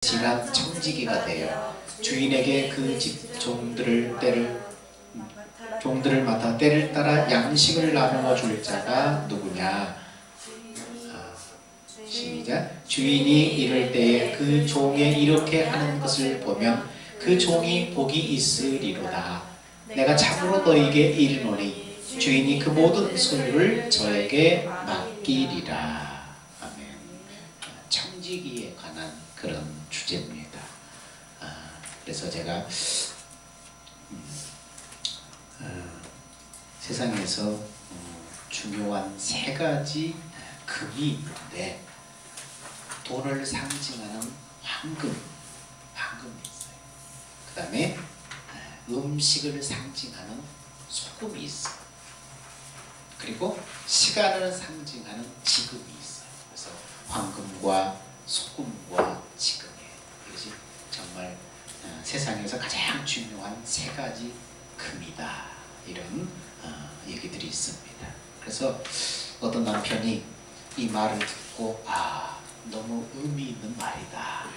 지난 청지기가 되어 주인에게 그 집 종들을 맡아 때를 따라 양식을 나누어 줄 자가 누구냐? 시작. 주인이 이럴 때에 그 종의 이렇게 하는 것을 보면 그 종이 복이 있으리로다. 내가 참으로 너에게 이르노니 주인이 그 모든 소유를 저에게 맡기리라. 아멘. 청지기에 관한 그런 주제입니다. 그래서 제가 세상에서 중요한 세 가지 금이 있는데, 돈을 상징하는 황금이 있어요. 그 다음에 음식을 상징하는 소금이 있어요. 그리고 시간을 상징하는 지금이 있어요. 그래서 황금과 소금과 지금이에요. 이것이 정말 세상에서 가장 중요한 세 가지 금이다. 이런 얘기들이 있습니다. 그래서 어떤 남편이 이 말을 듣고 너무 의미 있는 말이다.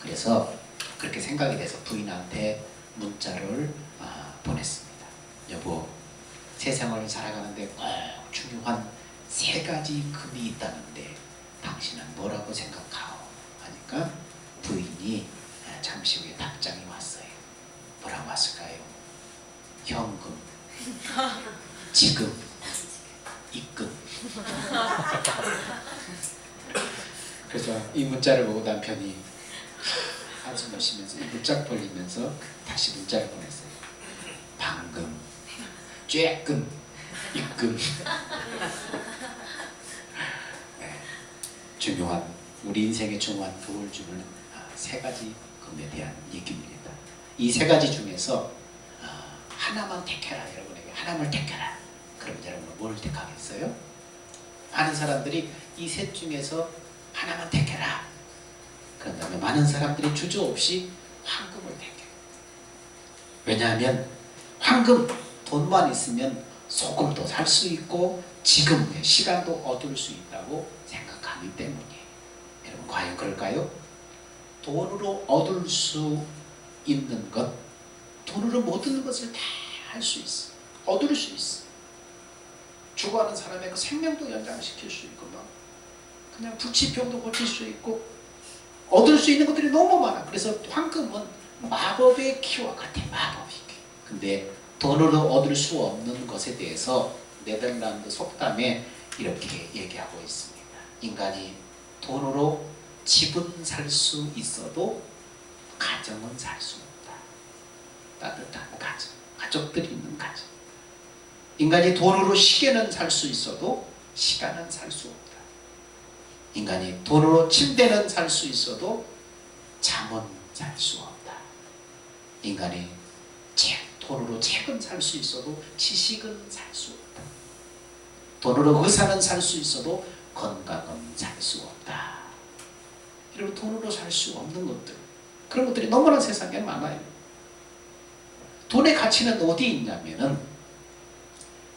그래서 그렇게 생각이 돼서 부인한테 문자를 보냈습니다. 여보, 세상을 살아가는데 꼭 중요한 세 가지 금이 있다는데 당신은 뭐라고 생각하오? 하니까 부인이 잠시 후에 답장이 왔어요. 뭐라고 왔을까요? 현금, 지금, 입금. 그래서 이 문자를 보고 남편이 한숨을 쉬면서 입을 쫙 벌리면서 다시 문자를 보냈어요. 방금, 쬐끔, 입금. 네, 중요한, 우리 인생에 중요한 도를 주는 세 가지 금에 대한 얘기입니다. 이 세 가지 중에서 하나만 택해라. 여러분에게 하나만 택해라. 그럼 여러분은 뭘 택하겠어요? 많은 사람들이 이 셋 중에서 하나만 택해라. 그런 다음에 많은 사람들이 주저없이 황금을 택해요. 왜냐하면 황금, 돈만 있으면 소금도 살 수 있고 지금 시간도 얻을 수 있다고 생각하기 때문이에요. 여러분 과연 그럴까요? 돈으로 얻을 수 있는 것, 돈으로 모든 것을 다 할 수 있어. 얻을 수 있어. 죽어가는 사람의 그 생명도 연장시킬 수 있고, 그냥 불치병도 고칠 수 있고, 얻을 수 있는 것들이 너무 많아. 그래서 황금은 마법의 키와 같아. 마법의 키. 근데 돈으로 얻을 수 없는 것에 대해서 네덜란드 속담에 이렇게 얘기하고 있습니다. 인간이 돈으로 집은 살 수 있어도 가정은 살 수 없다. 따뜻한 가정, 가족들이 있는 가정. 인간이 돈으로 시계는 살 수 있어도 시간은 살 수 없다. 인간이 돈으로 침대는 살 수 있어도 잠은 살 수 없다. 인간이 돈으로 책은 살 수 있어도 지식은 살 수 없다. 돈으로 의사는 살 수 있어도 건강은 살 수 없다. 여러분, 돈으로 살 수 없는 것들, 그런 것들이 너무나 세상에 많아요. 돈의 가치는 어디 있냐면은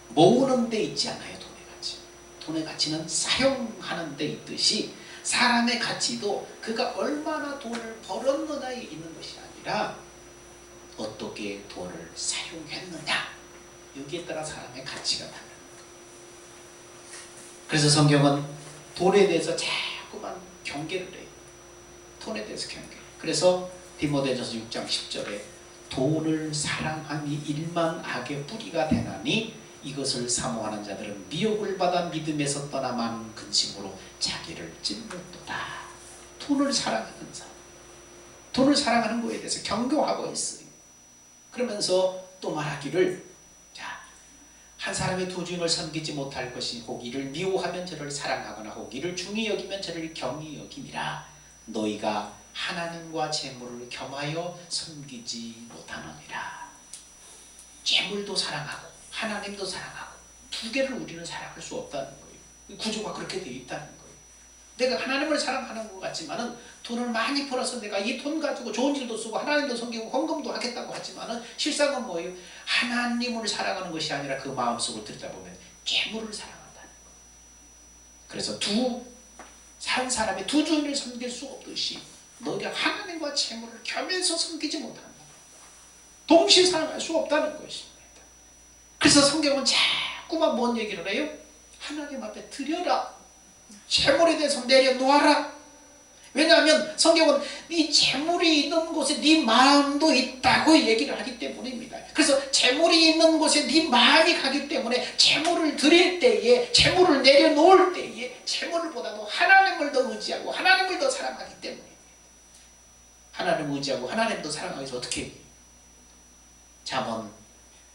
모으는 데 있지 않아요. 돈의 가치. 돈의 가치는 사용하는 데 있듯이 사람의 가치도 그가 얼마나 돈을 벌었느냐에 있는 것이 아니라 어떻게 돈을 사용했느냐, 여기에 따라 사람의 가치가 달라요. 그래서 성경은 돈에 대해서 자꾸만 경계를 해요. 돈에 대해서 경계. 그래서 디모데전서 6장 10절에 돈을 사랑함이 일만 악의 뿌리가 되나니 이것을 사모하는 자들은 미혹을 받아 믿음에서 떠나 많은 근심으로 자기를 찔렀도다. 돈을 사랑하는 사람, 돈을 사랑하는 것에 대해서 경고하고 있어요. 그러면서 또 말하기를, 한 사람의 두 주인을 섬기지 못할 것이 혹 이를 미워하면 저를 사랑하거나 혹 이를 중히 여기면 저를 경히 여김이라. 너희가 하나님과 재물을 겸하여 섬기지 못하느니라. 재물도 사랑하고 하나님도 사랑하고 두 개를 우리는 사랑할 수 없다는 거예요. 구조가 그렇게 되어 있다는 거예요. 내가 하나님을 사랑하는 것 같지만은 돈을 많이 벌어서 내가 이 돈 가지고 좋은 일도 쓰고 하나님도 섬기고 헌금도 하겠다고 하지만은 실상은 뭐예요? 하나님을 사랑하는 것이 아니라 그 마음속을 들여다보면 재물을 사랑한다는 거예요. 그래서 한 사람이 두 주인을 섬길 수 없듯이 너희가 하나님과 재물을 겸해서 섬기지 못한다. 동시에 사랑할 수 없다는 것입니다. 그래서 성경은 자꾸만 뭔 얘기를 해요? 하나님 앞에 드려라. 재물에 대해서 내려놓아라. 왜냐하면 성경은 네 재물이 있는 곳에 네 마음도 있다고 얘기를 하기 때문입니다. 그래서 재물이 있는 곳에 네 마음이 가기 때문에 재물을 드릴 때에, 재물을 내려놓을 때에 재물보다도 하나님을 더 의지하고 하나님을 더 사랑하기 때문에, 하나님을 의지하고 하나님을 더 사랑하기 위해서 어떻게 해요? 잠언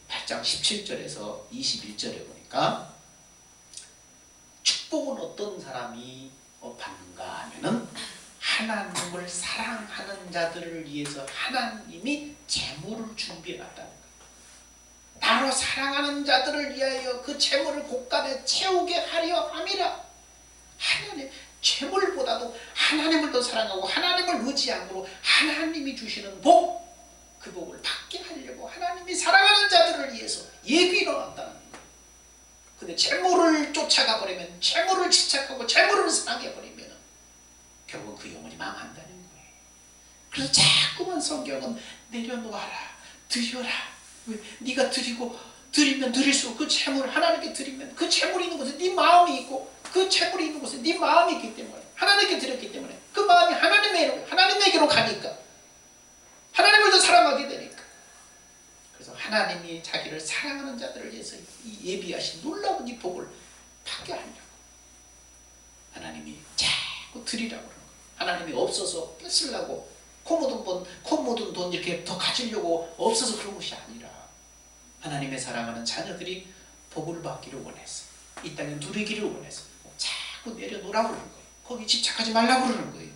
8장 17절에서 21절에 보니까 축복은 어떤 사람이 받는가 하면은 하나님을 사랑하는 자들을 위해서 하나님이 재물을 준비해놨다는 거예요. 바로 사랑하는 자들을 위하여 그 재물을 곳간에 채우게 하려 함이라. 하나님, 재물보다도 하나님을 더 사랑하고 하나님을 의지함으로 하나님이 주시는 복, 그 복을 받게 하려고 하나님이 사랑하는 자들을 위해서 예비해 놓았다는 거예요. 근데 재물을 쫓아가 버리면, 재물을 집착하고 재물을 사랑해 버리면 결국 그 영혼이 망한다는 거예요. 그래서 자꾸만 성경은 내려놓아라, 드려라. 왜? 네가 드리면 드릴수록 그 재물을 하나님께 드리면 그 재물이 있는 곳에 네 마음이 있고 그 재물이 있는 곳에 네 마음이 있기 때문에, 하나님께 드렸기 때문에 그 마음이 하나님에게로 가니까 하나님을 더 사랑하게 되니까. 그래서 하나님이 자기를 사랑하는 자들을 위해서 이 예비하신 놀라운 이 복을 받게 하려고 하나님이 자꾸 드리라고 그러는 거예요. 하나님이 없어서 뺏으려고 코 묻은 돈 이렇게 더 가지려고 없어서 그런 것이 아니라 하나님의 사랑하는 자녀들이 복을 받기를 원해서 이 땅에 누리기를 원해서 자꾸 내려놓으라고 그러는 거예요. 거기 집착하지 말라고 그러는 거예요.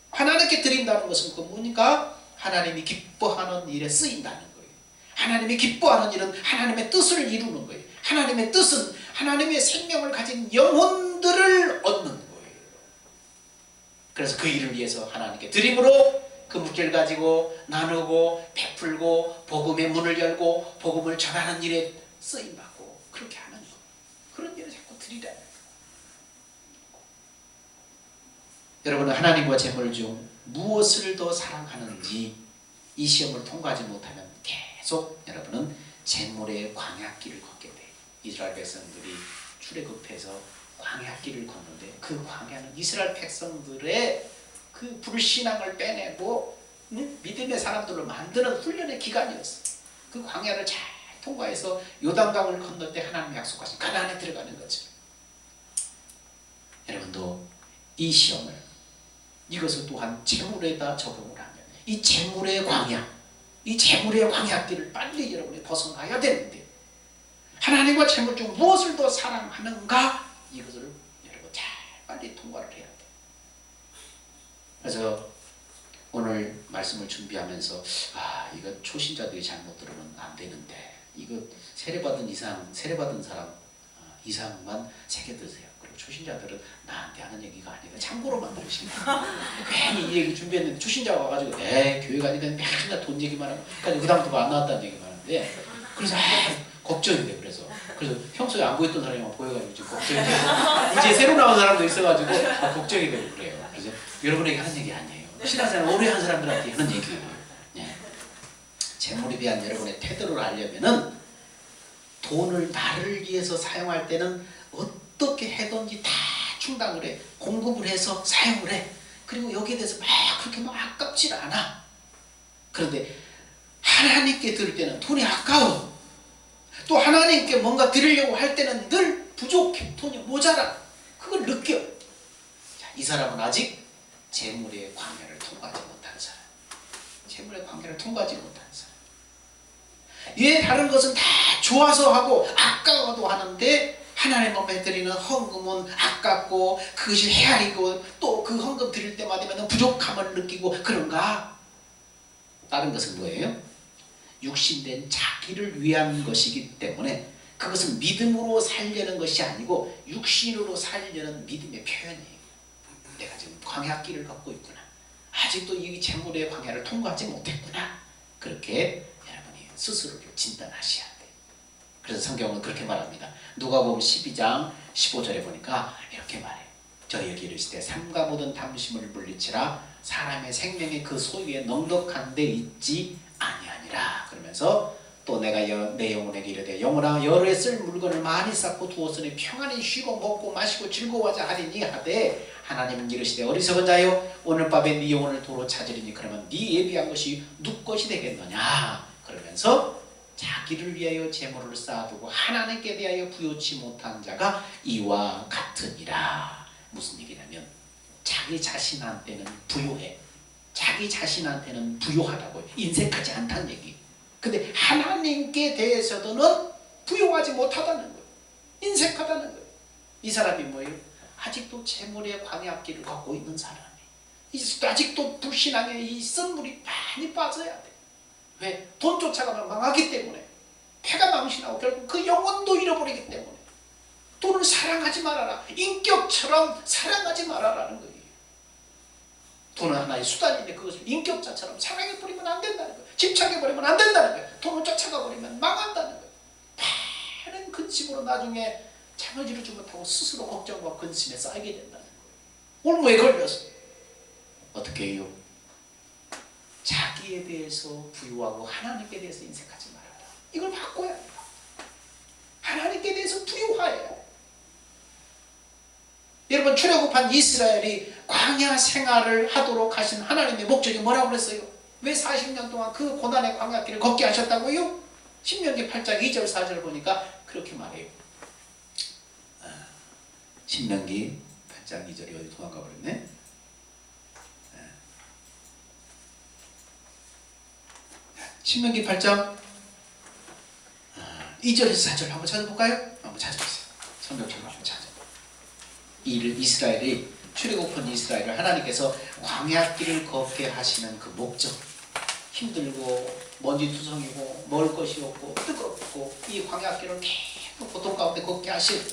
하나님께 드린다는 것은 그 뭡니까? 하나님이 기뻐하는 일에 쓰인다는 거예요. 하나님이 기뻐하는 일은 하나님의 뜻을 이루는 거예요. 하나님의 뜻은 하나님의 생명을 가진 영혼들을 얻는 거예요. 그래서 그 일을 위해서 하나님께 드림으로 그 물질을 가지고 나누고 베풀고 복음의 문을 열고 복음을 전하는 일에 쓰임받고 그렇게 하는 거예요. 그런 일을 자꾸 드리라는 거예요. 여러분은 하나님과 재물 중 무엇을 더 사랑하는지 이 시험을 통과하지 못하면 계속 여러분은 재물의 광야길을 걷게 돼요. 이스라엘 백성들이 출애굽해서 광야길을 걷는데 그 광야는 이스라엘 백성들의 그 불신앙을 빼내고 믿음의 사람들로 만드는 훈련의 기간이었어요. 그 광야를 잘 통과해서 요단강을 건널 때 하나님의 약속하신 가나안에 들어가는 거죠. 여러분도 이 시험을, 이것을 또한 재물에다 적용을 하면 이 재물의 광야, 이 재물의 광야길을 빨리 여러분이 벗어나야 되는데 하나님과 재물 중 무엇을 더 사랑하는가? 이것을 여러분 잘 빨리 통과를 해야 돼. 그래서 오늘 말씀을 준비하면서 이거 초신자들이 잘못 들으면 안 되는데 이거 세례받은 사람 이상만 새겨 드세요. 그리고 초신자들은 나한테 하는 얘기가 아니라 참고로만 들으시면 괜히 이 얘기 준비했는데 초신자가 와가지고 교회 가니까 맨날 돈 얘기만 하고 그다음부터 안 나왔다는 얘기만 하는데 그래서 걱정이 돼. 그래서 평소에 안 보였던 사람이 보여가지고 지금 걱정이 돼. 이제 새로 나온 사람도 있어가지고 걱정이 되고 그래요. 그래서 여러분에게 하는 얘기 아니에요. 신앙생활 오래 한 사람들한테 하는 얘기예요. 재물에 대한 여러분의 태도를 알려면은 돈을 나를 위해서 사용할 때는 어떻게 해든지 다 충당을 해. 공급을 해서 사용을 해. 그리고 여기에 대해서 그렇게 아깝질 않아. 그런데 하나님께 드릴 때는 돈이 아까워. 또 하나님께 뭔가 드리려고 할 때는 늘 부족해. 돈이 모자라. 그걸 느껴. 이 사람은 아직 재물의 광야를 통과하지 못한 사람. 재물의 광야를 통과하지 못한 사람. 왜 다른 것은 다 좋아서 하고 아까워도 하는데 하나님 앞에 드리는 헌금은 아깝고 그것이 헤아리고 또 그 헌금 드릴 때마다 부족함을 느끼고 그런가? 다른 것은 뭐예요? 육신된 자기를 위한 것이기 때문에 그것은 믿음으로 살려는 것이 아니고 육신으로 살려는 믿음의 표현이에요. 내가 지금 광야길을 걷고 있구나. 아직도 이 재물의 광야를 통과하지 못했구나. 그렇게 여러분이 스스로를 진단하셔야 돼요. 그래서 성경은 그렇게 말합니다. 누가복음 12장 15절에 보니까 이렇게 말해요. 저희에게 이르시되 삼가 모든 탐심을 물리치라 사람의 생명이 그 소유에 넉넉한 데 있지 아니하니라. 그러면서 또 내가 내 영혼에게 이르되 영혼아 여러에 쓸 물건을 많이 쌓고 두었으니 평안히 쉬고 먹고 마시고 즐거워하자 하리니 하되 하나님은 이르시되 어리석은 자여 오늘 밤에 네 영혼을 도로 찾으리니 그러면 네 예비한 것이 누구 것이 되겠느냐. 그러면서 자기를 위하여 재물을 쌓아두고 하나님께 대하여 부요치 못한 자가 이와 같으니라. 무슨 얘기냐면 자기 자신한테는 부요해. 자기 자신한테는 부요하다고 인색하지 않다는 얘기. 근데 하나님께 대해서는 부요하지 못하다는 거예요. 인색하다는 거예요. 이 사람이 뭐예요? 아직도 재물의 광약기를 갖고 있는 사람이. 아직도 불신앙에 이 쓴물이 많이 빠져야 돼. 왜? 돈 쫓아가면 망하기 때문에. 패가 망신하고 결국 그 영혼도 잃어버리기 때문에. 돈을 사랑하지 말아라. 인격처럼 사랑하지 말아라는 거예요. 돈은 하나의 수단인데 그것을 인격자처럼 사랑해버리면 안 된다는 거예요. 집착해버리면 안 된다는 거예요. 돈을 쫓아가버리면 망한다는 거예요. 많은 근심으로 나중에 잠을 이루지 못하고 스스로 걱정과 근심에 쌓이게 된다는 거예요. 올무에 걸려서 어떻게 해요? 자기에 대해서 부유하고 하나님께 대해서 인색하지 말아라. 이걸 바꿔야 합니다. 하나님께 대해서 부유하여야 돼. 여러분 출애굽한 이스라엘이 광야 생활을 하도록 하신 하나님의 목적이 뭐라고 그랬어요? 왜 40년 동안 그 고난의 광야길을 걷게 하셨다고요? 신명기 8장 2절 4절 보니까 그렇게 말해요. 신명기 8장 2절이 어디 도망가 버렸네. 신명기 8장 2절에서 4절 한번 찾아볼까요? 한번 찾아보세요. 성경책을 한번 찾아보세요. 이스라엘이 출애굽한 이스라엘을 하나님께서 광야길을 걷게 하시는 그 목적, 힘들고 먼지투성이고 먹을 것이 없고 뜨겁고 이 광야길을 계속 고통 가운데 걷게 하시는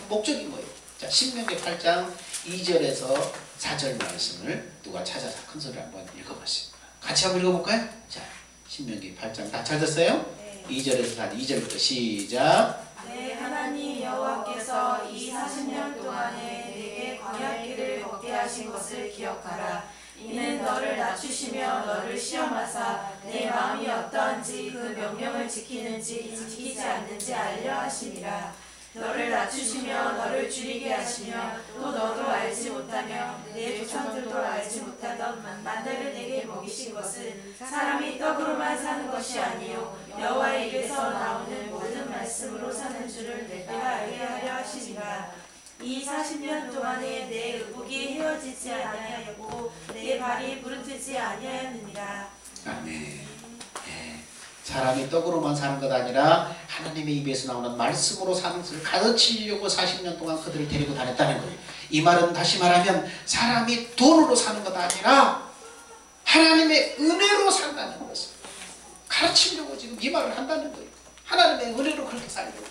목적이 뭐예요? 자, 신명기 8장 2절에서 4절 말씀을 누가 찾아서 큰 소리 한번 읽어보세요. 같이 한번 읽어볼까요? 자, 신명기 8장 다 찾았어요? 네. 2절에서 4절, 2절부터 시작. 네, 하나님 여호와께서 이 40년 동안에 내게 광야길을 걷게 하신 것을 기억하라. 이는 너를 낮추시며 너를 시험하사 내 마음이 어떠한지 그 명령을 지키는지 지키지 않는지 알려 하심이라. 너를 낮추시며 너를 줄이게 하시며 또 너도 알지 못하며 내 조상들도 알지 못하던 만나를 내게 먹이신 것은 사람이 떡으로만 사는 것이 아니요 여호와의 입에서 나오는 모든 말씀으로 사는 줄을 내가 알게 하려 하시니라. 이 40년 동안에 내 의복이 헤어지지 아니하였고 내 발이 부르트지 아니하였느니라. 아멘. 사람이 떡으로만 사는 것 아니라 하나님의 입에서 나오는 말씀으로 사는 것을 가르치려고 40년 동안 그들을 데리고 다녔다는 거예요. 이 말은 다시 말하면 사람이 돈으로 사는 것 아니라 하나님의 은혜로 산다는 것을 가르치려고 지금 이 말을 한다는 거예요. 하나님의 은혜로 그렇게 살려고.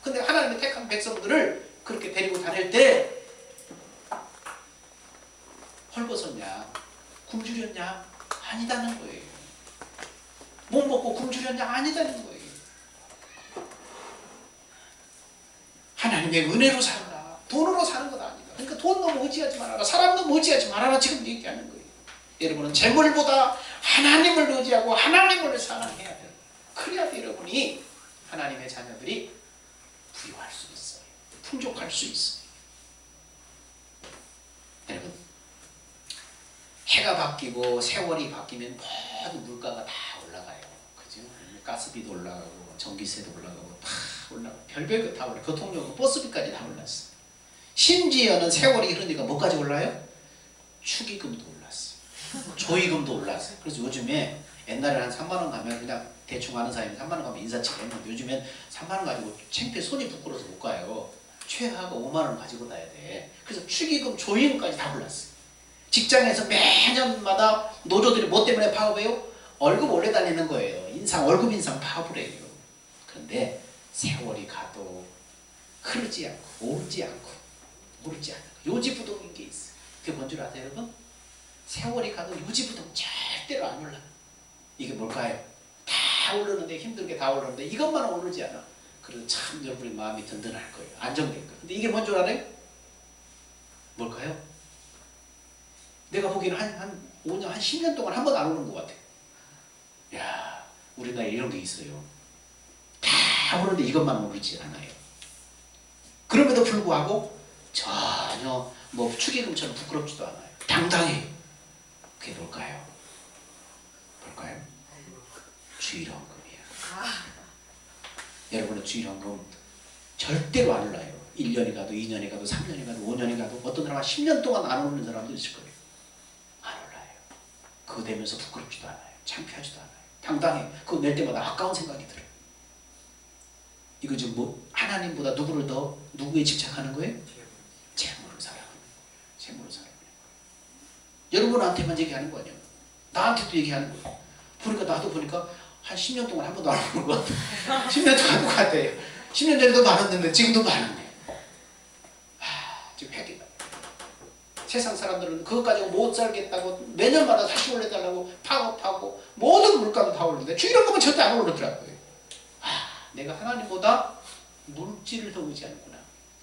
근데 하나님의 택한 백성들을 그렇게 데리고 다닐 때 헐벗었냐? 굶주렸냐? 아니다는 거예요. 못 먹고 굶주렸냐? 아니다는 거예요. 하나님의 은혜로 산다. 돈으로 사는 것 아니다. 그러니까 돈 너무 의지하지 말아라. 사람 너무 의지하지 말아라. 지금 얘기하는 거예요. 여러분은 재물보다 하나님을 의지하고 하나님을 사랑해야 돼요. 그래야 여러분이 하나님의 자녀들이 부유할 수 있어요. 풍족할 수 있어요. 여러분, 해가 바뀌고 세월이 바뀌면 모든 물가가 다 올라가요. 그죠? 가스비도 올라가고 전기세도 올라가고 다 올라가고 별별 거 다 올라가고 교통료도 버스비까지 다 올랐어요. 심지어는 세월이 흐르니까 뭐까지 올라요? 축의금도 올랐어요. 조의금도 올랐어요. 그래서 요즘에 옛날에 한 3만 원 가면 그냥 대충 아는 사이면 3만 원 가면 인사치고 했는데 요즘엔 3만 원 가지고 창피해 손이 부끄러워서 못 가요. 최하가 5만 원 가지고 가야 돼. 그래서 축의금, 조의금까지 다 올랐어요. 직장에서 매년마다 노조들이 뭐 때문에 파업해요? 월급 올려 달리는 거예요. 월급 인상 파업을 해요. 그런데 세월이 가도 흐르지 않고 오르지 않고 요지부동인 게 있어요. 그게 뭔 줄 아세요, 여러분? 세월이 가도 요지부동 절대로 안 올라. 이게 뭘까요? 다 오르는데 힘들게 다 오르는데 이것만 오르지 않아. 그래서 참 여러분의 마음이 든든할 거예요. 안정될 거예요. 근데 이게 뭔 줄 알아요? 뭘까요? 내가 보기에는 한 5년, 한 10년 동안 한 번도 안 오는 것 같아요. 야, 우리나라에 이런 게 있어요. 다 오는데 이것만 오르지 않아요. 그럼에도 불구하고 전혀 뭐 축의금처럼 부끄럽지도 않아요. 당당해요. 그게 뭘까요? 뭘까요? 주일헌금이야. 여러분은 주일헌금 절대로 안 올라요. 1년이 가도 2년이 가도 3년이 가도 5년이 가도 어떤 사람은 10년 동안 안 오르는 사람도 있을 거예요. 안 올라요. 그거 되면서 부끄럽지도 않아요. 창피하지도 않아요. 당당해. 그거 낼 때마다 아까운 생각이 들어요. 이거 지금 뭐 하나님보다 누구에 집착하는 거예요? 재물을 사랑하는 거예요. 재물을 사랑하는 거예요. 여러분한테만 얘기하는 거 아니에요. 나한테도 얘기하는 거예요. 보니까 나도 보니까 한 10년 동안 한 번도 안 오는 것 같아요. 10년 동안 똑같아요. 10년 전에도 많았는데 지금도 많았네. 지금 회개가. 세상 사람들은 그것 가지고 못 살겠다고 매년마다 다시 올려달라고 파업하고 모든 물가도 다 오르는데 주일헌금은 절대 안 오르더라고요. 내가 하나님보다 물질을 더 의지하는구나.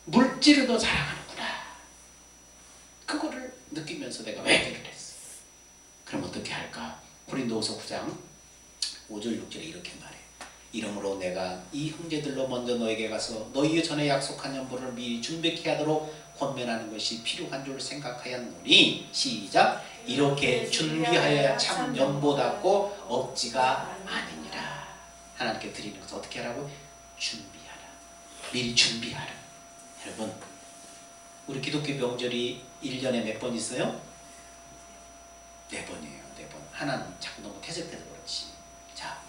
물질을 더 사랑하는구나. 그거를 느끼면서 내가 회개를 했어. 그럼 어떻게 할까? 고린도후서 9장 5절 6절에 이렇게 말해. 이러므로 내가 이 형제들로 먼저 너에게 가서 너희 전에 약속한 연보를 미리 준비케 하도록 권면하는 것이 필요한 줄 생각하였노니 시작 이렇게 준비하여야 참 연보답고 억지가 아니니라. 하나님께 드리는 것을 어떻게 하라고? 준비하라. 미리 준비하라. 여러분 우리 기독교 명절이 1년에 몇 번 있어요? 4번이에요. 4번. 하나는 자꾸 너무 퇴색돼서 그렇지. 자,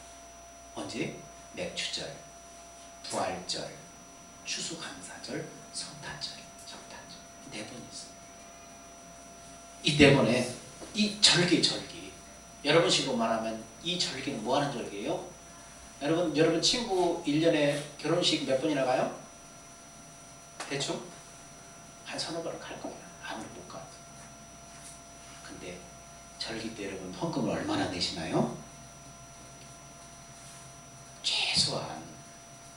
언제? 맥추절, 부활절, 추수감사절, 성탄절. 4번 있어요. 이 4번에 이 절기 여러분식으로 말하면 이 절기는 뭐 하는 절기예요? 여러분 친구 1년에 결혼식 몇 번이나 가요? 대충? 한 3-4번은 갈 거예요. 아무리 못 가도. 근데 절기 때 여러분 헌금을 얼마나 내시나요? 최소한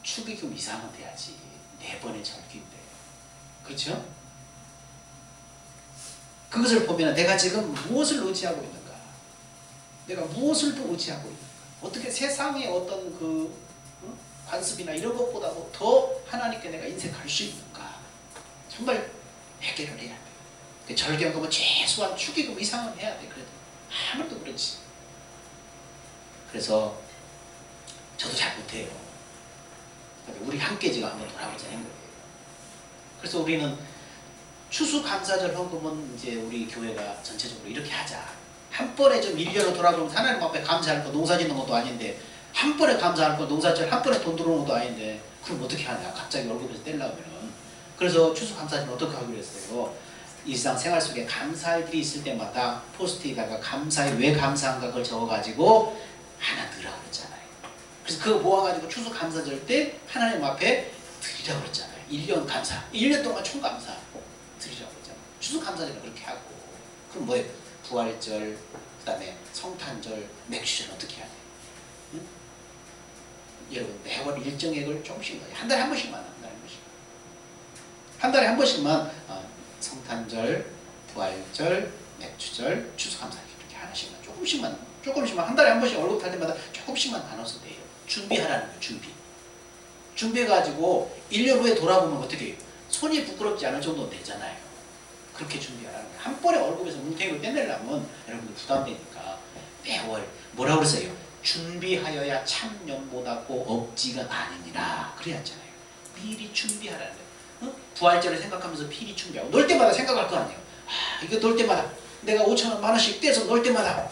축의금 이상은 돼야지. 4번의 절기인데. 그렇죠? 그것을 보면 내가 지금 무엇을 의지하고 있는가? 내가 무엇을 더 의지하고 있는가? 어떻게 세상의 어떤 그 관습이나 이런 것보다도 더 하나님께 내가 인색할 수 있는가? 정말 회개를 해야 돼. 절기헌금은 최소한 축의금 이상은 해야 돼. 그래도 아무래도 그렇지. 그래서 저도 잘 못해요. 우리 함께 지금 한번 돌아보자는 거예요. 그래서 우리는 추수감사절 헌금은 이제 우리 교회가 전체적으로 이렇게 하자. 한 번에 좀 1년으로 돌아보면 하나님 앞에 감사할 거 농사 짓는 것도 아닌데 한 번에 감사할 거 농사절 한 번에 돈 들어오는 것도 아닌데 그럼 어떻게 하냐. 갑자기 월급에서 떼려면은. 그래서 추수감사절은 어떻게 하기로 했어요. 일상생활 속에 감사할 일이 있을 때마다 포스트에다가 감사에 왜 감사한가 그걸 적어가지고 하나 넣으라고 그랬잖아요. 그래서 그거 모아가지고 추수감사절 때 하나님 앞에 드리라고 그랬잖아요. 1년 감사, 1년 동안 총감사 드리라고 그랬잖아요. 추수감사절은 그렇게 하고. 그럼 뭐예요? 부활절, 그 다음에 성탄절, 맥주절 어떻게 해야 돼요? 응? 여러분 매월 일정액을 조금씩 넣어요. 한 달에 한 번씩만, 한 달에 한 번씩만 성탄절, 부활절, 맥주절, 추수감사절 이렇게 하나씩만 조금씩만 한 달에 한 번씩 월급 탈 때마다 조금씩만 나눠서 돼요. 준비하라는 거예요. 준비해가지고 1년 후에 돌아보면 어떻게 해요? 손이 부끄럽지 않을 정도는 되잖아요. 그렇게 준비하라는 거예요. 한 번에 월급에서 뭉탱이로 떼내려면 여러분들 부담되니까 매월 뭐라고 그랬어요? 준비하여야 참 연보다고 억지가 아니니라 그래야 했잖아요. 미리 준비하라는 거예요. 부활절을 생각하면서 미리 준비하고 놀 때마다 생각할 거 아니에요. 이거 놀 때마다 내가 5,000원 만원씩 떼서 놀 때마다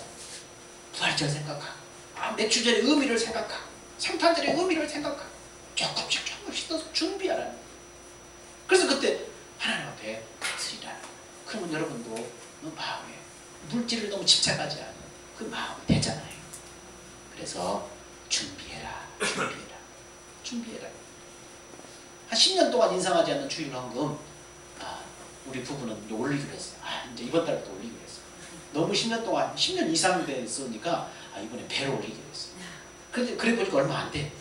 부활절 생각하고 맥주절의 의미를 생각하고 성탄절의 의미를 생각하고 조금씩 떠서 준비하라는 거예요. 그래서 그때 하나님 앞에 드리라. 그러면 여러분도 마음에 물질을 너무 집착하지 않은 그 마음이 되잖아요. 그래서 준비해라. 한 10년 동안 인상하지 않는 주일헌금 우리 부부는 이제 올리기로 했어요. 이제 이번 달부터 올리기로 했어요. 너무 10년 동안 10년 이상 됐으니까 이번에 배로 올리기로 했어요. 그래 보니까 얼마 안 돼.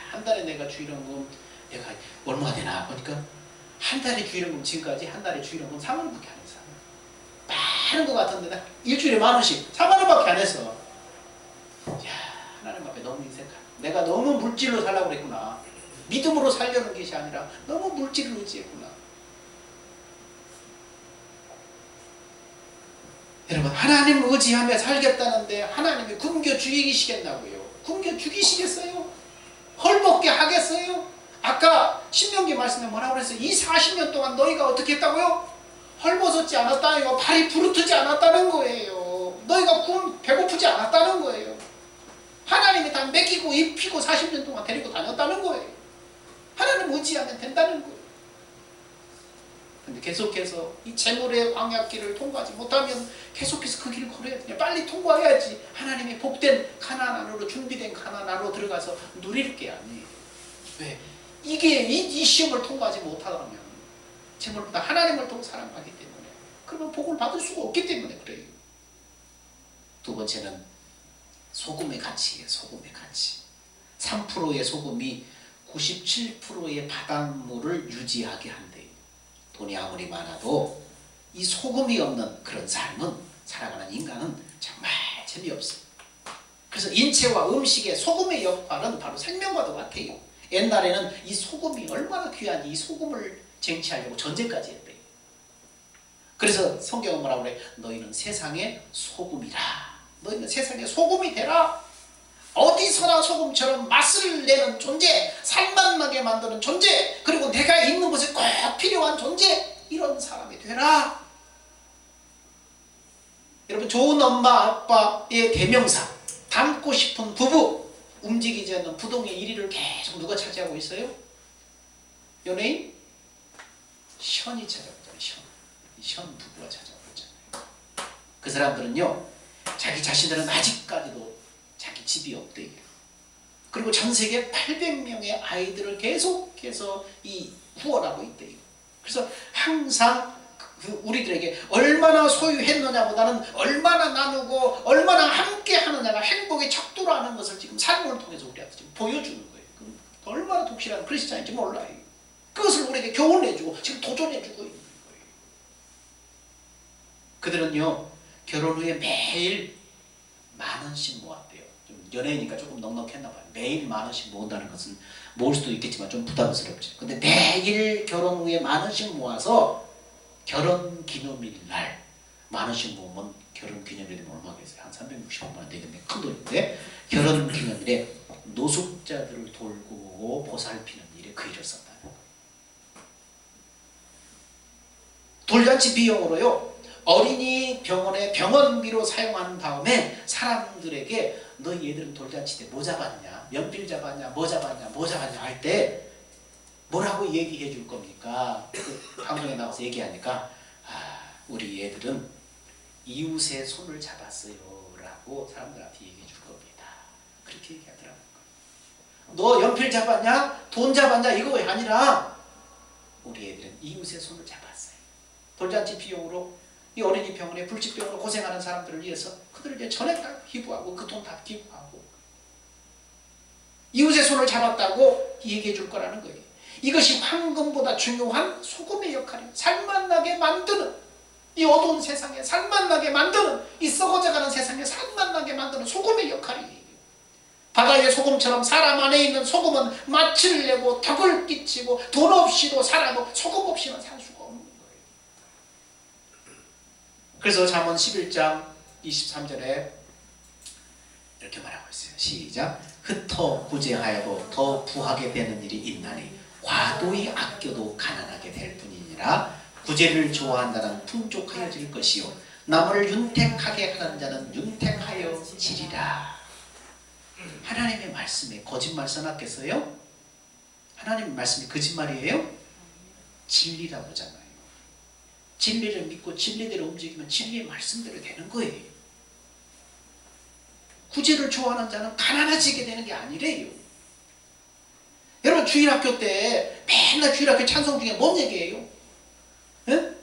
한 달에 내가 주일헌금 내가 얼마가 되나 보니까 한 달에 주일헌금 지금까지 한 달에 주일헌금 3원밖에 안 했어요. 하는 것 같은데 나 일주일에 10,000원씩 40,000원밖에 안 했어. 야, 하나님 앞에 너무 인색하다. 내가 너무 물질로 살려고 그랬구나. 믿음으로 살려는 것이 아니라 너무 물질을 의지했구나. 여러분, 하나님 의지하며 살겠다는데 하나님이 굶겨 죽이시겠냐고요. 굶겨 죽이시겠어요? 헐벗게 하겠어요? 아까 신명기 말씀에 뭐라고 그랬어요? 이 40년 동안 너희가 어떻게 했다고요? 헐벗었지 않았다는 거, 발이 부르트지 않았다는 거예요. 너희가 배고프지 않았다는 거예요. 하나님이 다 먹이고 입히고 40년 동안 데리고 다녔다는 거예요. 하나님 의지하면 된다는 거예요. 근데 계속해서 이 재물의 광야길을 통과하지 못하면 계속해서 그 길을 걸어야 돼요. 빨리 통과해야지 하나님의 복된 가나안 안으로, 준비된 가나안 안으로 들어가서 누릴 게 아니에요. 왜? 이게 이 시험을 통과하지 못하다면 재물보다 하나님을 더 사랑하기 때문에, 그러면 복을 받을 수가 없기 때문에 그래요. 두 번째는 소금의 가치예요. 소금의 가치. 3%의 소금이 97%의 바닷물을 유지하게 한대요. 돈이 아무리 많아도 이 소금이 없는 그런 삶은, 살아가는 인간은 정말 재미없어요. 그래서 인체와 음식의 소금의 역할은 바로 생명과도 같아요. 옛날에는 이 소금이 얼마나 귀한지 이 소금을 쟁취하려고 전쟁까지 했대요. 그래서 성경은 뭐라고 그래? 너희는 세상의 소금이라. 너희는 세상의 소금이 되라. 어디서나 소금처럼 맛을 내는 존재, 살맛나게 만드는 존재, 그리고 내가 있는 곳에 꼭 필요한 존재, 이런 사람이 되라. 여러분, 좋은 엄마 아빠의 대명사, 닮고 싶은 부부, 움직이지 않는 부동의 1위를 계속 누가 차지하고 있어요? 연예인? 션이 찾아오잖아요. 션 부부가 찾아오고 있잖아요. 그 사람들은요, 자기 자신들은 아직까지도 자기 집이 없대요. 그리고 전 세계 800명의 아이들을 계속해서 후원하고 있대요. 그래서 항상 우리들에게 얼마나 소유했느냐보다는 얼마나 나누고 얼마나 함께 하느냐가 행복의 척도라는 것을 지금 삶을 통해서 우리한테 지금 보여주는 거예요. 얼마나 독실한 크리스찬인지 몰라요. 그것을 우리에게 교훈해주고 지금 도전해주고 있는 거예요. 그들은요, 결혼 후에 매일 10,000원씩 모았대요. 좀 연예인이니까 조금 넉넉했나 봐요. 매일 10,000원씩 모은다는 것은 모을 수도 있겠지만 좀 부담스럽죠. 근데 매일 결혼 후에 10,000원씩 모아서 결혼 기념일 날 10,000원씩 모으면 결혼 기념일이 얼마겠어요? 한 365만 원 되겠네. 큰 돈인데 결혼 기념일에 노숙자들을 돌보고 보살피는 일에 그 일을 썼다는 거예요. 돌잔치 비용으로요, 어린이 병원에 병원비로 사용한 다음에 사람들에게 너희 얘들은 돌잔치 때 뭐 잡았냐, 연필 잡았냐, 뭐 잡았냐, 뭐 잡았냐 할 때 뭐라고 얘기해 줄 겁니까? 그 방송에 나와서 얘기하니까, 우리 얘들은 이웃의 손을 잡았어요 라고 사람들한테 얘기해 줄 겁니다. 그렇게 얘기하더라고요. 너 연필 잡았냐, 돈 잡았냐, 이거 아니라 우리 애들은 이웃의 손을 잡았어요. 돌잔치 비용으로 이 어린이 병원에 불치병으로 고생하는 사람들을 위해서 그들을 이제 전액 다 기부하고 그 돈 다 기부하고 이웃의 손을 잡았다고 얘기해 줄 거라는 거예요. 이것이 황금보다 중요한 소금의 역할이에요. 살맛나게 만드는, 이 어두운 세상에 살맛나게 만드는, 이 썩어져가는 세상에 살맛나게 만드는 소금의 역할이에요. 바다의 소금처럼 사람 안에 있는 소금은 맛을 내고 덕을 끼치고 돈 없이도 살아도 소금 없이는 살 수가 없는 거예요. 그래서 잠언 11장 23절에 이렇게 말하고 있어요. 시작. 흩어 구제하여도 더 부하게 되는 일이 있나니 과도히 아껴도 가난하게 될 뿐이니라. 구제를 좋아하는 자는 풍족하여질 것이요 남을 윤택하게 하는 자는 윤택하여지리라. 하나님의 말씀에 거짓말 써놨겠어요? 하나님의 말씀이 거짓말이에요? 진리라고 하잖아요. 진리를 믿고 진리대로 움직이면 진리의 말씀대로 되는 거예요. 구제를 좋아하는 자는 가난해지게 되는 게 아니래요. 여러분, 주일학교 때 맨날 주일학교 찬송 중에 뭔 얘기예요? 에?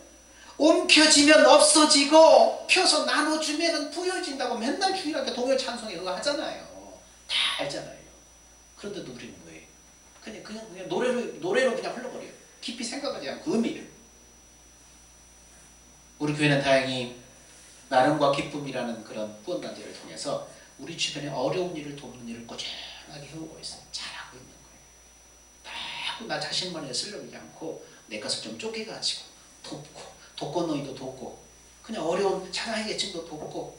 움켜쥐면 없어지고 펴서 나눠주면 부여진다고 맨날 주일학교 동요 찬송에 그거 하잖아요. 다 알잖아요. 그런데도 우리는 뭐예요? 그냥 노래로 그냥 흘러버려요. 깊이 생각하지 않고 의미를. 우리 교회는 다행히 나눔과 기쁨이라는 그런 후원단체를 통해서 우리 주변에 어려운 일을 돕는 일을 꾸준하게 해오고 있어요. 잘하고 있는 거예요. 자꾸 나 자신만에 쓰려고 않고 내 것을 좀 쪼개가지고 돕고 독거노인도 돕고 그냥 어려운 자녀계층도 돕고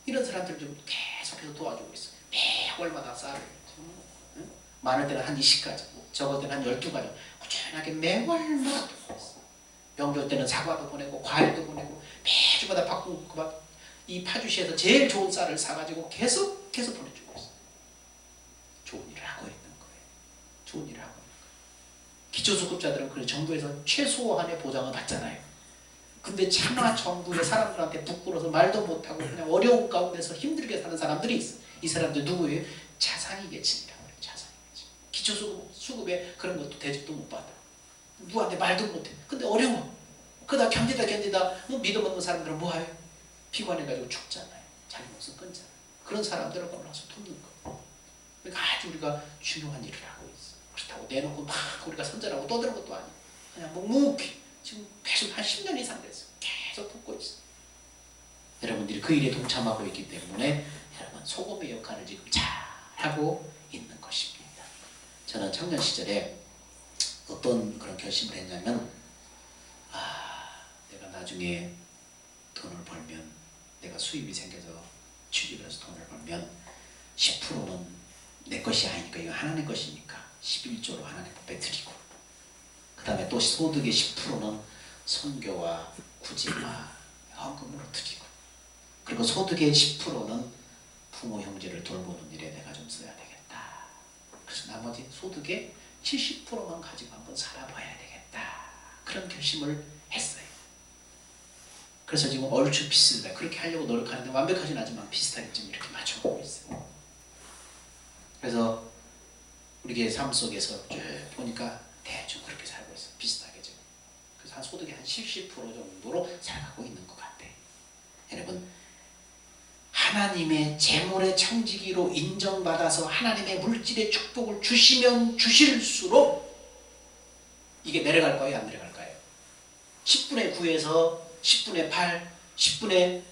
이런 사람들 좀 계속해서 도와주고 있어요. 매월마다 쌀을 많을 때는 한 20가정, 적을 때는 한 12가정 꾸준하게 매월마다 돕고 있어요. 명절 때는 사과도 보내고 과일도 보내고 매주마다 바꾸고 이 파주시에서 제일 좋은 쌀을 사가지고 계속해서 보내주고 있어요. 좋은 일을 하고 있는 거예요. 좋은 일을 하고 있는 거예요. 기초수급자들은 그래 정부에서 최소한의 보장을 받잖아요. 근데 차마 정부의 사람들한테 부끄러워서 말도 못하고 그냥 어려운 가운데서 힘들게 사는 사람들이 있어. 이 사람들 누구예요? 자산이 계층이라고 해요. 자산이 계층. 기초수급에 그런 것도 대접도 못 받아. 누구한테 말도 못해. 근데 어려워. 그러다 견디다 믿음 없는 사람들은 뭐해요? 피곤해가지고 죽잖아요. 자기 목숨 끊잖아요. 그런 사람들을 골라서 돕는 거. 그러니까 아주 우리가 중요한 일을 하고 있어. 그렇다고 내놓고 막 우리가 선전하고 떠드는 것도 아니고 그냥 묵묵히 지금 계속 한 10년 이상 됐어. 계속 돕고 있어. 여러분들이 그 일에 동참하고 있기 때문에 여러분 소금의 역할을 지금 잘 하고 있는 것입니다. 저는 청년 시절에 어떤 그런 결심을 했냐면 내가 나중에 돈을 벌면 내가 수입이 생겨서 취직을 해서 돈을 벌면 10%는 내 것이 아니니까 이거 하나님 것이니까 11조로 하나님 법에 드리고 그 다음에 또 소득의 10%는 선교와 구제와 헌금으로 드리고 그리고 소득의 10%는 부모 형제를 돌보는 일에 내가 좀 써야 되겠다. 그래서 나머지 소득의 70%만 가지고 한번 살아봐야 되겠다. 그런 결심을 했어요. 그래서 지금 얼추 비슷하다. 그렇게 하려고 노력하는데 완벽하진 않지만 비슷하게 좀 이렇게 맞춰보고 있어요. 그래서 우리 교회 삶 속에서 쭉 보니까 대충 그렇게 살고 있어요. 비슷하게 지금. 그래서 한 소득의 한 70% 정도로 살아가고 있는 것 같아요. 여러분 하나님의 재물의 청지기로 인정받아서 하나님의 물질의 축복을 주시면 주실수록 이게 내려갈 거예요? 안 내려갈까요? 10분의 9에서 10분의 8, 10분의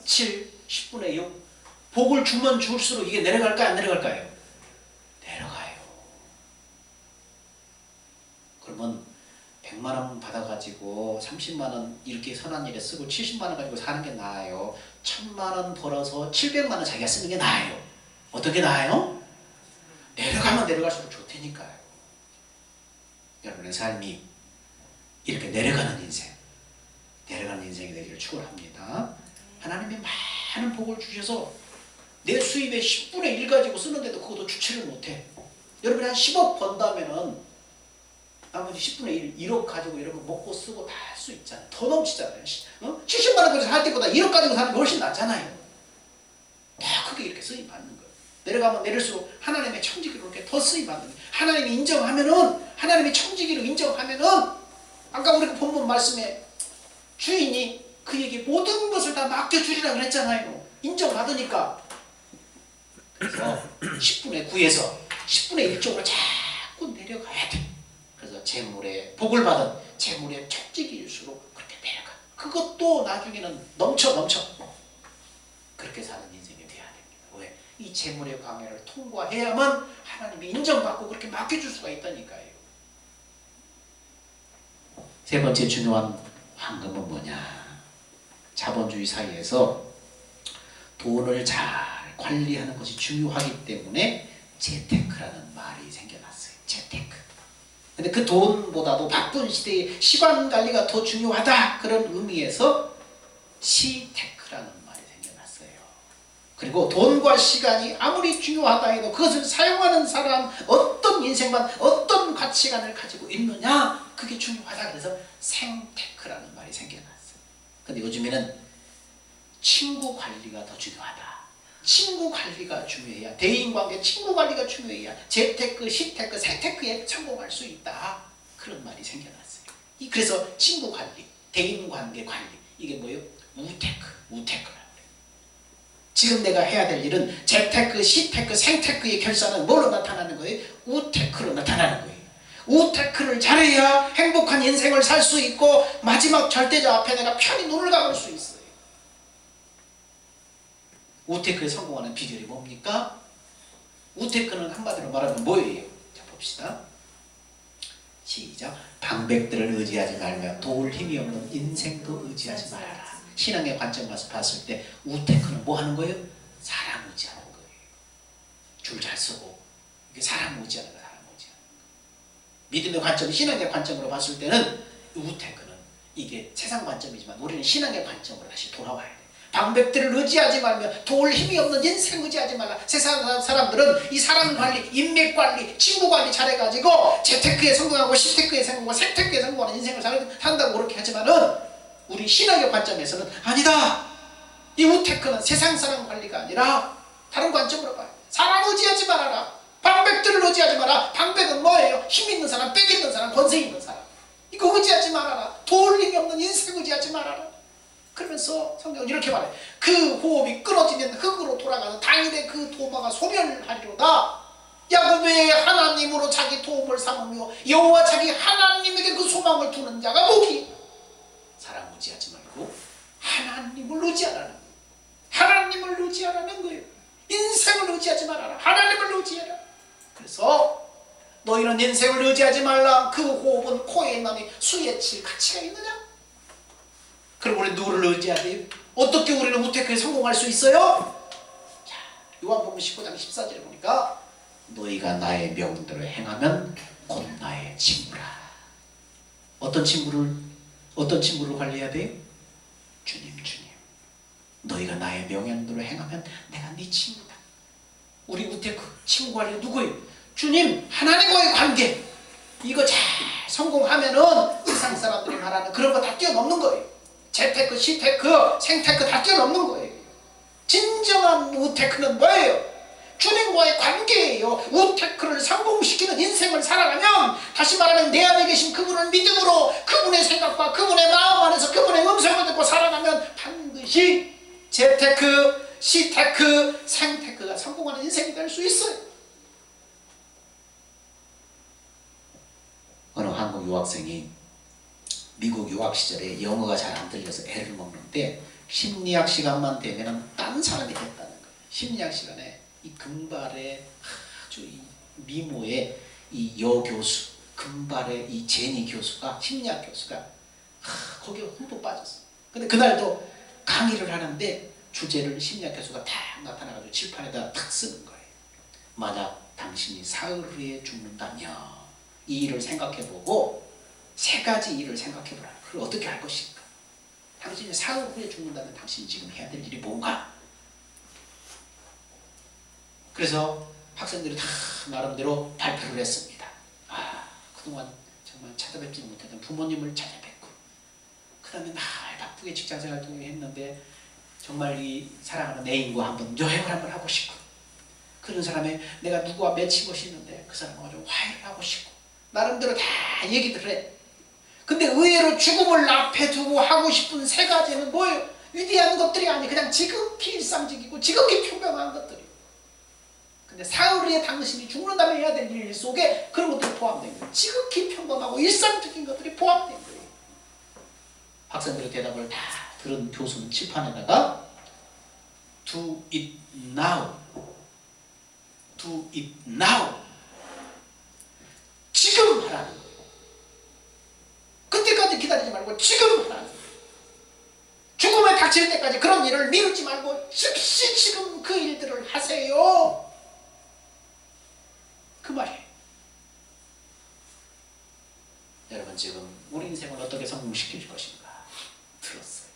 7, 10분의 6 복을 주면 줄수록 이게 내려갈까요? 안 내려갈까요? 내려가요. 그러면 100만 원 받아가지고 30만 원 이렇게 선한 일에 쓰고 70만 원 가지고 사는 게 나아요? 1000만 원 벌어서 700만 원 자기가 쓰는 게 나아요? 어떤 게 나아요? 내려가면 내려갈수록 좋다니까요. 여러분의 삶이 이렇게 내려가는 인생, 내려가는 인생이 되기를 축원합니다. 하나님이 많은 복을 주셔서 내 수입의 10분의 1 가지고 쓰는데도 그것도 주체를 못해. 여러분이 한 10억 번다면은 나머지 10분의 1, 1억 가지고 이러면 먹고 쓰고 다 할 수 있잖아요. 더 넘치잖아요. 70만 원 가지고 살 때보다 1억 가지고 사는 게 훨씬 낫잖아요. 더 크게 이렇게 쓰임 받는 거예요. 내려가면 내릴수록 하나님의 청지기로 이렇게 더 쓰임 받는 거예요. 하나님이 인정하면은, 하나님이 청지기로 인정하면은, 아까 우리가 본문 말씀에 주인이 그에게 모든 것을 다 맡겨주리라 그랬잖아요. 인정받으니까. 그래서 10분의 9에서 10분의 1쪽으로 자꾸 내려가야 돼. 그래서 재물의 복을 받은 재물의 청지기일수록 그렇게 내려가. 그것도 나중에는 넘쳐. 그렇게 사는 인생이 돼야 됩니다. 왜? 이 재물의 광야를 통과해야만 하나님이 인정받고 그렇게 맡겨줄 수가 있다니까요. 세 번째 중요한 황금은 뭐냐? 자본주의 사회에서 돈을 잘 관리하는 것이 중요하기 때문에 재테크라는 말이 생겨났어요. 재테크. 근데 그 돈보다도 바쁜 시대에 시간 관리가 더 중요하다. 그런 의미에서 시테크라는 말이 생겨났어요. 그리고 돈과 시간이 아무리 중요하다 해도 그것을 사용하는 사람, 어떤 인생관, 어떤 가치관을 가지고 있느냐, 그게 중요하다. 그래서 생테크라는 말이 생겨났어요. 근데 요즘에는 친구 관리가 더 중요하다. 친구 관리가 중요해야, 대인관계 친구 관리가 중요해야 재테크, 시테크, 생테크에 성공할 수 있다. 그런 말이 생겨났어요. 그래서 친구 관리, 대인관계 관리, 이게 뭐예요? 우테크라고 해요. 지금 내가 해야 될 일은 재테크, 시테크, 생테크의 결산은 뭘로 나타나는 거예요? 우테크로 나타나는 거예요. 우테크를 잘해야 행복한 인생을 살 수 있고 마지막 절대자 앞에 내가 편히 눈을 감을 수 있어요. 우테크에 성공하는 비결이 뭡니까? 우테크는 한마디로 말하면 뭐예요? 자, 봅시다. 시작. 방백들을 의지하지 말며 도울 힘이 없는 인생도 의지하지 말아라. 신앙의 관점에서 봤을 때 우테크는 뭐 하는 거예요? 사람 의지하는 거예요. 줄 잘 서고 이게 사람 의지하는 거예요. 사람 의지하는 거예요. 믿음의 관점, 신앙의 관점으로 봤을 때는 우테크는 이게 세상 관점이지만 우리는 신앙의 관점으로 다시 돌아와야 돼요. 방백들을 의지하지 말며 도울 힘이 없는 인생 의지하지 말라. 세상 사람들은 이 사람 관리, 인맥 관리, 친구 관리 잘해가지고 재테크에 성공하고 시테크에 성공하고 생테크에 성공하는 인생을 산다고 그렇게 하지만은 우리 신학의 관점에서는 아니다. 이 우테크는 세상 사람 관리가 아니라 다른 관점으로 봐요. 사람 의지하지 말아라. 방백들을 의지하지 마라. 방백은 뭐예요? 힘 있는 사람, 빽 있는 사람, 권세 있는 사람. 이거 의지하지 말아라. 도울 힘이 없는 인생 의지하지 말아라. 그러면서 성경은 이렇게 말해요. 그 호흡이 끊어지는 흙으로 돌아가는 당일에 그 도마가 소멸하리로다. 야곱의 하나님으로 자기 도움을 삼으며 여호와 자기 하나님에게 그 소망을 두는 자가 복이. 사람 의지하지 말고 하나님을 의지하라는 거예요. 하나님을 의지하라는 거예요. 인생을 의지하지 말아라. 하나님을 의지하라. 그래서 너희는 인생을 의지하지 말라. 그 호흡은 코에 있나니 수에 칠 가치가 있느냐? 그럼 우리 누구를 의지해야 돼요? 어떻게 우리는 우테크에 성공할 수 있어요? 자, 요한복음 19장 14절에 보니까 너희가 나의 명령대로 행하면 곧 나의 친구라. 어떤 친구를 관리해야 돼요? 주님. 너희가 나의 명령대로 행하면 내가 네 친구다. 우리 우테크 친구 관리 누구예요? 주님, 하나님과의 관계. 이거 잘 성공하면은 세상 사람들이 말하는 그런 거 다 뛰어넘는 거예요. 재테크, 시테크, 생테크 다 뛰어넘는 거예요. 진정한 우테크는 뭐예요? 주님과의 관계예요. 우테크를 성공시키는 인생을 살아가면 다시 말하면 내 안에 계신 그분을 믿음으로 그분의 생각과 그분의 마음 안에서 그분의 음성을 듣고 살아가면 반드시 재테크, 시테크, 생테크가 성공하는 인생이 될 수 있어요. 어느 한국 유학생이 미국 유학 시절에 영어가 잘 안 들려서 애를 먹는데 심리학 시간만 되면 딴 사람이 됐다는 거예요. 심리학 시간에 이 금발의 아주 이 미모의 이 여교수, 금발의 이 제니 교수가 심리학 교수가 거기에 흠뻑 빠졌어요. 근데 그날도 강의를 하는데 주제를 심리학 교수가 딱 나타나가지고 칠판에다 탁 쓰는 거예요. 만약 당신이 사흘 후에 죽는다면 이 일을 생각해보고 세 가지 일을 생각해보라. 그걸 어떻게 할 것인가? 당신이 사흘 후에 죽는다면 당신이 지금 해야 될 일이 뭔가? 그래서 학생들이 다 나름대로 발표를 했습니다. 그동안 정말 찾아뵙지 못했던 부모님을 찾아뵙고 그 다음에 날 바쁘게 직장생활 통해 했는데 정말 이 사랑하는 애인과 한번 여행을 한번 하고 싶고 그런 사람의 내가 누구와 맺힌 것이 있는데 그 사람과 좀 화해를 하고 싶고 나름대로 다 얘기를 해. 근데 의외로 죽음을 앞에 두고 하고 싶은 세 가지는 뭐예요? 위대한 것들이 아니 그냥 지극히 일상적이고 지극히 평범한 것들이에요. 근데 사흘 후에 당신이 죽는다면 해야 될 일 속에 그런 것들이 포함된 거예요. 지극히 평범하고 일상적인 것들이 포함된 거예요. 학생들의 대답을 다 들은 교수는 칠판에다가 Do it now. Do it now. 지금 하라는 거예요. 그때까지 기다리지 말고 지금 하라는 거예요. 죽음에 닥칠 때까지 그런 일을 미루지 말고 즉시 지금 그 일들을 하세요. 그 말이에요. 여러분 지금 우리 인생을 어떻게 성공시킬 것인가 들었어요.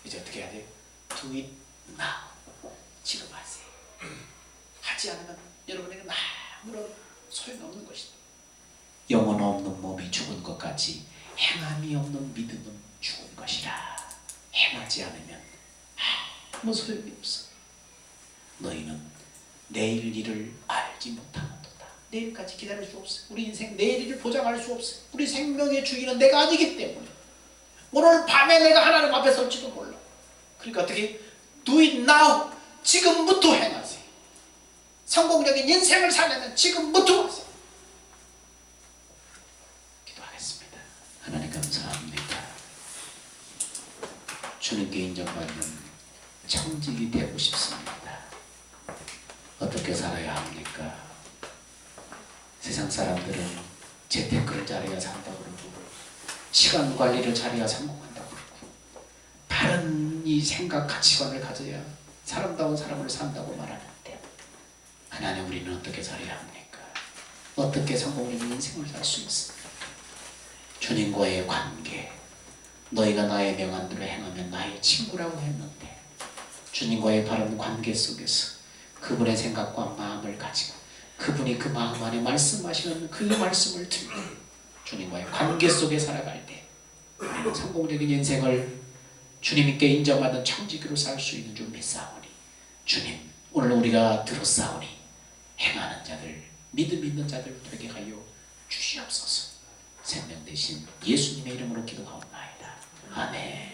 이제 어떻게 해야 돼요? Do it now. 지금 하세요. 하지 않으면 여러분에게 아무런 소용없는 것이다. 영혼 없는 몸이 죽은 것 같이 행함이 없는 믿음은 죽은 것이라. 행하지 않으면 아무 소용이 없어. 너희는 내일 일을 알지 못하는도다. 내일까지 기다릴 수 없어요. 우리 인생 내일 일을 보장할 수 없어요. 우리 생명의 주인은 내가 아니기 때문에 오늘 밤에 내가 하나님 앞에 설지도 몰라. 그러니까 어떻게? Do it now. 지금부터 행하세요. 성공적인 인생을 살려면 지금부터 하세요. 기도하겠습니다. 하나님 감사합니다. 주님께 인정받는 청직이 되고 싶습니다. 어떻게 살아야 합니까? 세상 사람들은 재테크를 잘해야 산다고 그러고 시간 관리를 잘해야 성공한다고 그러고 바른 이 생각 가치관을 가져야 사람다운 사람을 산다고 말하는데, 하나님, 우리는 어떻게 살아야 합니까? 어떻게 성공적인 인생을 살 수 있습니까? 주님과의 관계, 너희가 나의 명한대로 행하면 나의 친구라고 했는데, 주님과의 바른 관계 속에서 그분의 생각과 마음을 가지고 그분이 그 마음 안에 말씀하시는 그 말씀을 듣고 주님과의 관계 속에 살아갈 때 우리는 성공적인 인생을 주님께 인정받는 청지기로 살 수 있는 줄 믿사오니, 주님, 오늘 우리가 들었사오니 행하는 자들, 믿음 있는 자들 되게 하여 주시옵소서. 생명 대신 예수님의 이름으로 기도하옵나이다. 아멘.